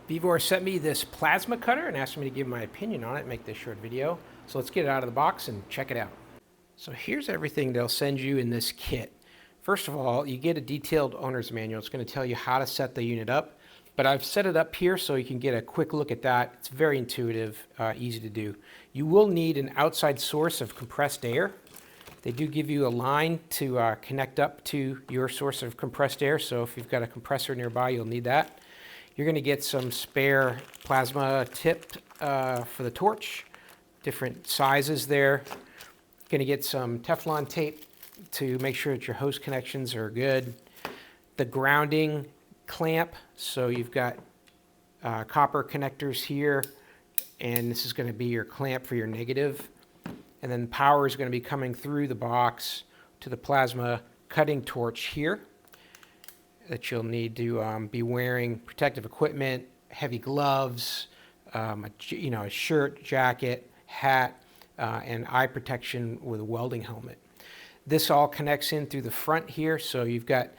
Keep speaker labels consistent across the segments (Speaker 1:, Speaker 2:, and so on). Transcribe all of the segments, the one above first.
Speaker 1: VEVOR sent me this plasma cutter and asked me to give my opinion on it and make this short video. So let's get it out of the box and check it out. So here's everything they'll send you in this kit. First of all, you get a detailed owner's manual. It's going to tell you how to set the unit up. But I've set it up here so you can get a quick look at that. It's very intuitive, easy to do. You will need an outside source of compressed air. They do give you a line to connect up to your source of compressed air. So if you've got a compressor nearby, you'll need that. You're going to get some spare plasma tip for the torch, different sizes there. Going to get some Teflon tape to make sure that your hose connections are good. The grounding clamp, so you've got copper connectors here, and this is going to be your clamp for your negative. And then power is going to be coming through the box to the plasma cutting torch here, that you'll need to be wearing protective equipment, heavy gloves, a shirt, jacket, hat, and eye protection with a welding helmet. This all connects in through the front here, so you've got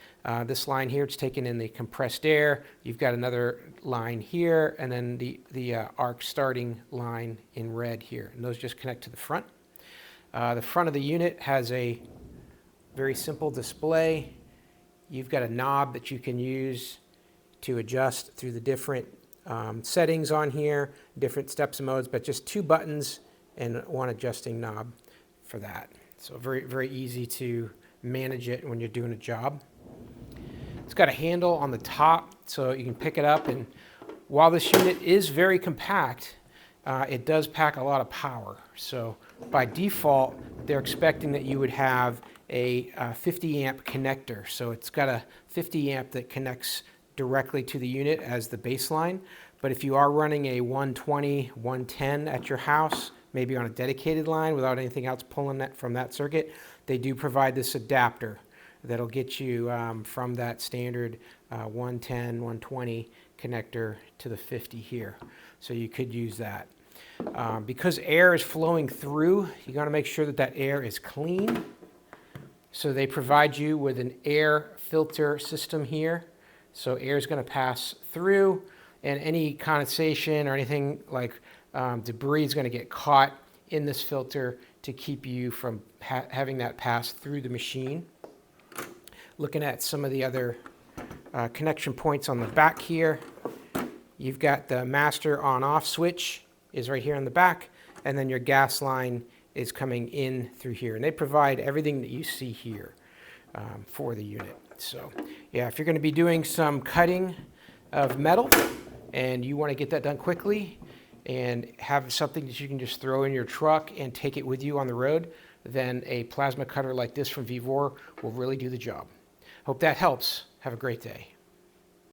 Speaker 1: this line here, it's taking in the compressed air. You've got another line here, and then the arc starting line in red here, and those just connect to the front. The front of the unit has a very simple display. You've got a knob that you can use to adjust through the different settings on here, different steps and modes, but just two buttons and one adjusting knob for that. So very, very easy to manage it when you're doing a job. It's got a handle on the top so you can pick it up, and while this unit is very compact, it does pack a lot of power. So by default, they're expecting that you would have a 50 amp connector. So it's got a 50 amp that connects directly to the unit as the baseline. But if you are running a 120, 110 at your house, maybe on a dedicated line without anything else pulling that from that circuit, they do provide this adapter that'll get you from that standard 110, 120 connector to the 50 here. So you could use that. Because air is flowing through, you got to make sure that that air is clean. So they provide you with an air filter system here. So air is going to pass through, and any condensation or anything like debris is going to get caught in this filter to keep you from having that pass through the machine. Looking at some of the other connection points on the back here, you've got the master on-off switch is right here on the back, and then your gas line is coming in through here. And they provide everything that you see here for the unit. So yeah, if you're going to be doing some cutting of metal and you want to get that done quickly and have something that you can just throw in your truck and take it with you on the road, then a plasma cutter like this from VEVOR will really do the job. Hope that helps. Have a great day.